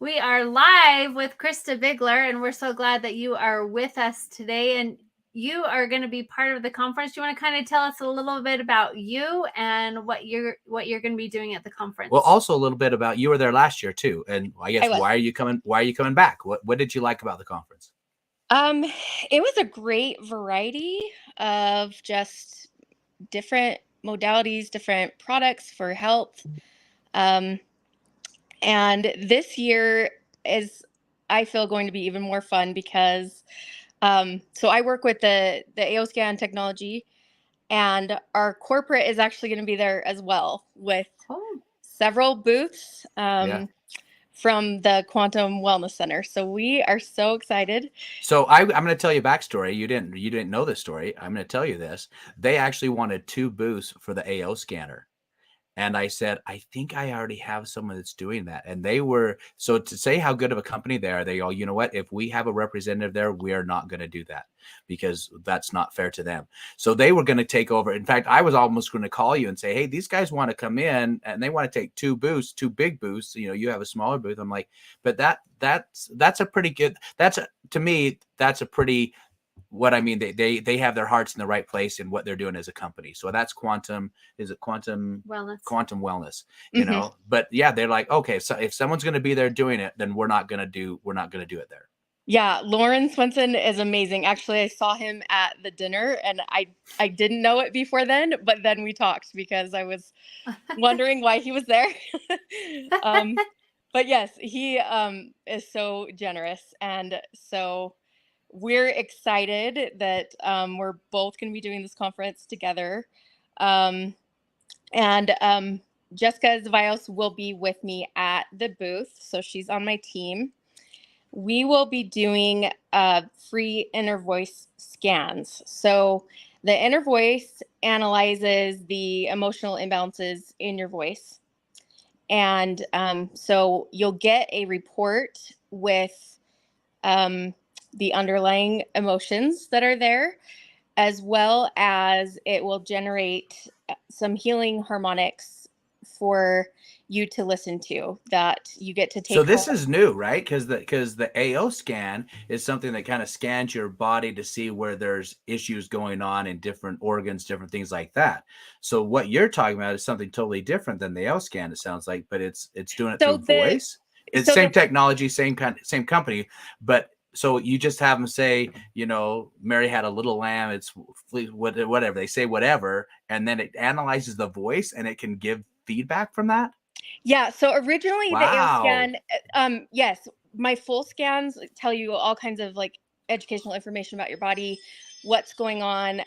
We are live with Krista Bigler, and we're so glad that you are with us today. And you are going to be part of the conference. Do you want to kind of tell us a little bit about you and what you're going to be doing at the conference? Well, also a little bit about, you were there last year too, and I guess why are you coming? Why are you coming back? What did you like about the conference? It was a great variety of just different modalities, different products for health. And this year is, I feel, going to be even more fun because so I work with the AO scan technology, and our corporate is actually going to be there as well with several booths from the Quantum Wellness Center. So we are so excited. So I'm going to tell you a backstory. You didn't know this story. I'm going to tell you this. They actually wanted 2 booths for the AO scanner. And I said, I think I already have someone that's doing that. And they were, so to say how good of a company they are, they go, you know what, if we have a representative there, we are not going to do that because that's not fair to them. So they were going to take over. In fact, I was almost going to call you and say, hey, these guys want to come in and they want to take 2 booths, 2 big booths. You know, you have a smaller booth. I'm like, but that's a pretty good, to me, that's a pretty, what I mean, they have their hearts in the right place in what they're doing as a company. So that's quantum wellness, you know. But yeah, they're like, okay, so if someone's going to be there doing it, then we're not going to do it there. Yeah, Lauren Swenson is amazing. Actually, I saw him at the dinner, and I didn't know it before then, but then we talked because I was wondering why he was there. But yes, he is so generous, and so we're excited that we're both going to be doing this conference together. And Jessica Zavios will be with me at the booth, so she's on my team. We will be doing free inner voice scans. So the inner voice analyzes the emotional imbalances in your voice. And so you'll get a report with the underlying emotions that are there, as well as it will generate some healing harmonics for you to listen to that you get to take. So this is new, right? Because the AO scan is something that kind of scans your body to see where there's issues going on in different organs, different things like that. So what you're talking about is something totally different than the AO scan, it sounds like, but it's doing it through voice. It's same technology, same company, but so you just have them say, you know, Mary had a little lamb, it's whatever. They say whatever, and then it analyzes the voice and it can give feedback from that? Yeah, so originally the AO scan, yes, my full scans tell you all kinds of like educational information about your body, what's going on.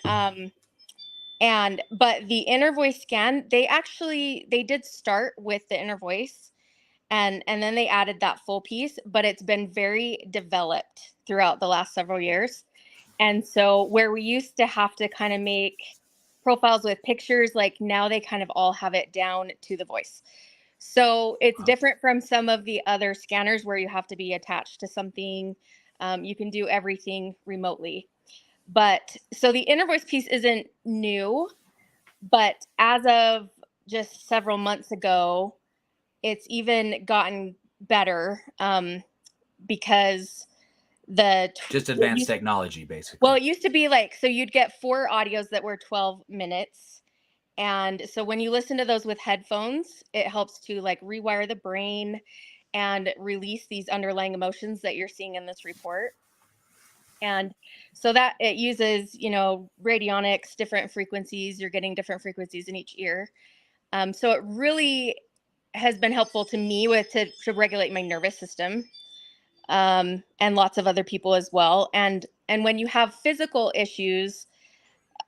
But the inner voice scan, they did start with the inner voice. And then they added that full piece, but it's been very developed throughout the last several years. And so where we used to have to kind of make profiles with pictures, like now they kind of all have it down to the voice. So it's different from some of the other scanners where you have to be attached to something. You can do everything remotely. But so the inner voice piece isn't new, but as of just several months ago, it's even gotten better because just advanced technology, basically. Well, it used to be like, so you'd get 4 audios that were 12 minutes. And so when you listen to those with headphones, it helps to like rewire the brain and release these underlying emotions that you're seeing in this report. And so that it uses, you know, radionics, different frequencies. You're getting different frequencies in each ear. So it really has been helpful to me to regulate my nervous system, and lots of other people as well. And when you have physical issues,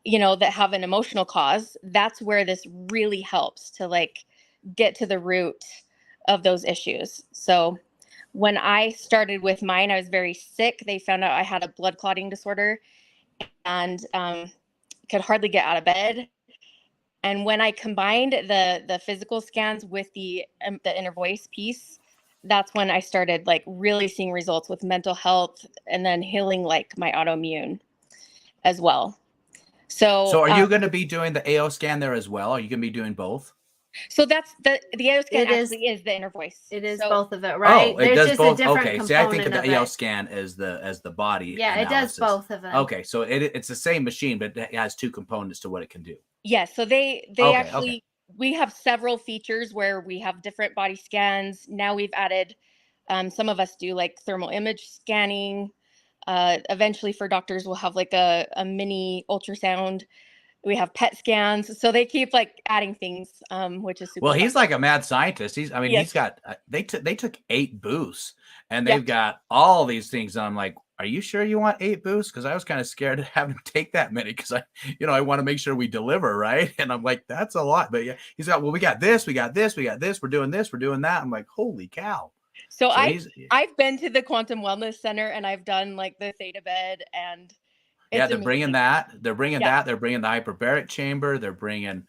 you know, that have an emotional cause, that's where this really helps to like get to the root of those issues. So when I started with mine, I was very sick. They found out I had a blood clotting disorder and could hardly get out of bed. And when I combined the physical scans with the inner voice piece, that's when I started like really seeing results with mental health and then healing like my autoimmune as well. So are you going to be doing the AO scan there as well? Are you going to be doing both? So that's the AO scan It is- actually is the inner voice. It is So both of it, right? Oh, it does both. a different Okay, see, I think of component the of AO it. scan as the body Yeah, it does analysis. both of them. Okay, so it's the same machine, but it has two components to what it can do. yes, so they Okay, actually we have several features where we have different body scans. Now we've added some of us do like thermal image scanning. Eventually for doctors we'll have like a mini ultrasound. We have PET scans. So they keep like adding things, which is super Well, fun. he's like a mad scientist. He's Yes. got they took 8 booths and Yeah. they've got all these things. And I'm like, are you sure you want 8 booths? Because I was kind of scared to have him take that many because I want to make sure we deliver, right? And I'm like, that's a lot. But yeah, he's got, well, we got this, we got this, we got this, we're doing this, we're doing that. I'm like, holy cow. So I've been to the Quantum Wellness Center and I've done like the theta bed, and yeah, it's they're bringing amazing. that. They're bringing Yeah. that. They're bringing the hyperbaric chamber. They're bringing,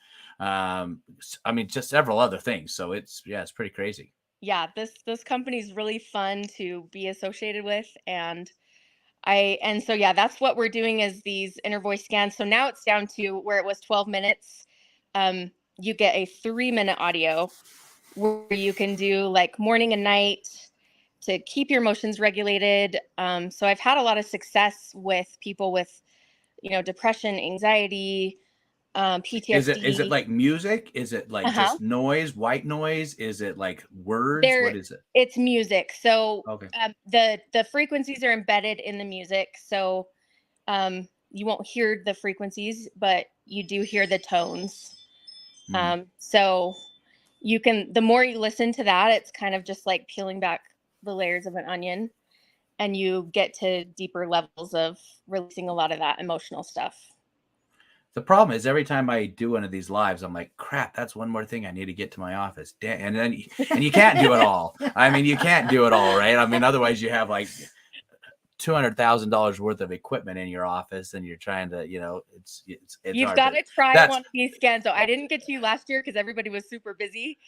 just several other things. So it's pretty crazy. Yeah, this company is really fun to be associated with, and so yeah, that's what we're doing is these inner voice scans. So now it's down to where it was 12 minutes. You get a 3-minute audio where you can do like morning and night to keep your emotions regulated. So I've had a lot of success with people with, depression, anxiety, PTSD. Is it like music? Is it like Uh-huh. just noise, white noise? Is it like words? What is it? It's music. So Okay. the frequencies are embedded in the music. So you won't hear the frequencies, but you do hear the tones. So you can, the more you listen to that, it's kind of just like peeling back the layers of an onion, and you get to deeper levels of releasing a lot of that emotional stuff. The problem is every time I do one of these lives, I'm like, crap, that's one more thing I need to get to my office. And then you can't do it all. I mean, you can't do it all, right? I mean, otherwise you have like $200,000 worth of equipment in your office and you're trying to, it's You've got to try one of these scans. So I didn't get to you last year because everybody was super busy,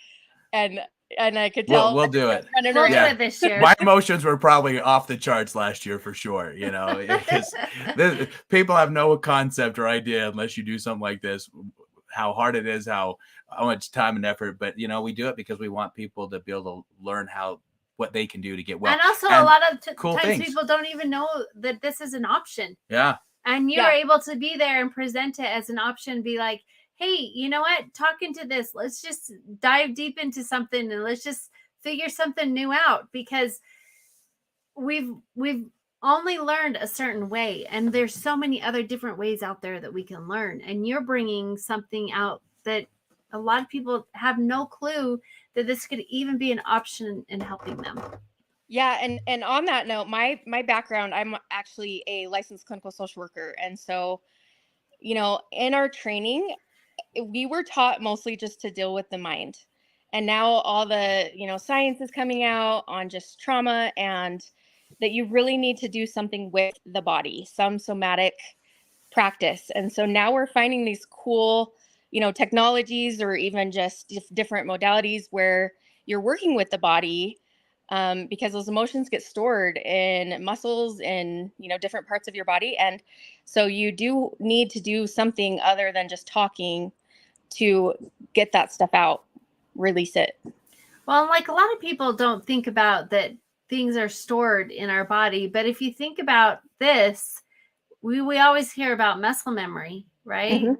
and I could tell. We'll do it. We'll do it this year. My emotions were probably off the charts last year for sure. Because people have no concept or idea unless you do something like this, how hard it is, how much time and effort. But we do it because we want people to be able to learn what they can do to get well. And also a lot of times people don't even know that this is an option. Yeah. And you're able to be there and present it as an option, be like, hey, you know what? Talking to this, let's just dive deep into something and let's just figure something new out, because we've only learned a certain way, and there's so many other different ways out there that we can learn. And you're bringing something out that a lot of people have no clue that this could even be an option in helping them. Yeah, and on that note, my background, I'm actually a licensed clinical social worker, and so in our training, we were taught mostly just to deal with the mind. And now all the, science is coming out on just trauma, and that you really need to do something with the body, some somatic practice. And so now we're finding these cool, technologies or even just different modalities where you're working with the body, because those emotions get stored in muscles and, different parts of your body. And so you do need to do something other than just talking to get that stuff out, release it. Well, like a lot of people don't think about that things are stored in our body. But if you think about this, we always hear about muscle memory, right? Mm-hmm.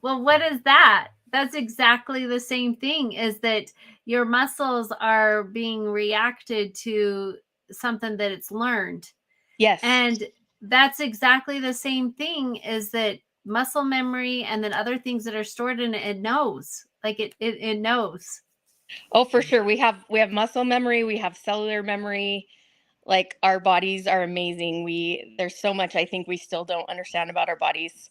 Well, what is that? That's exactly the same thing, is that your muscles are being reacted to something that it's learned. Yes. And that's exactly the same thing, is that muscle memory and then other things that are stored in it knows. Like it knows. Oh, for sure. We have muscle memory, we have cellular memory. Like, our bodies are amazing. There's so much I think we still don't understand about our bodies.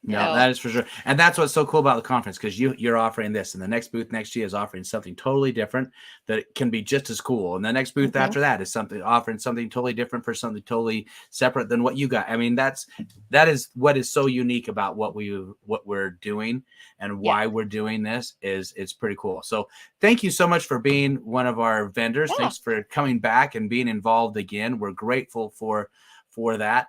No, that is for sure. And that's what's so cool about the conference, because you're offering this, and the next booth next year is offering something totally different that can be just as cool. And the next booth after that is offering something totally different for something totally separate than what you got. I mean, that is what is so unique about what we're doing and why we're doing this. It's pretty cool. So thank you so much for being one of our vendors. Yeah. Thanks for coming back and being involved again. We're grateful for that.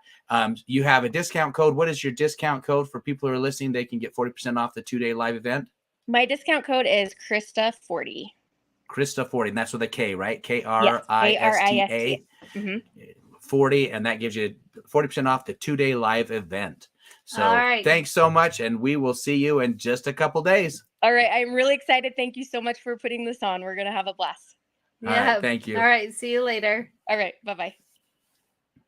You have a discount code. What is your discount code for people who are listening? They can get 40% off the 2-day live event. My discount code is Krista40. Krista 40, and that's with a K, right? Yes, Krista Krista. 40, and that gives you 40% off the 2-day live event. So All right. thanks so much, and we will see you in just a couple days. All right, I'm really excited. Thank you so much for putting this on. We're going to have a blast. All right, thank you. All right. See you later. All right, bye-bye.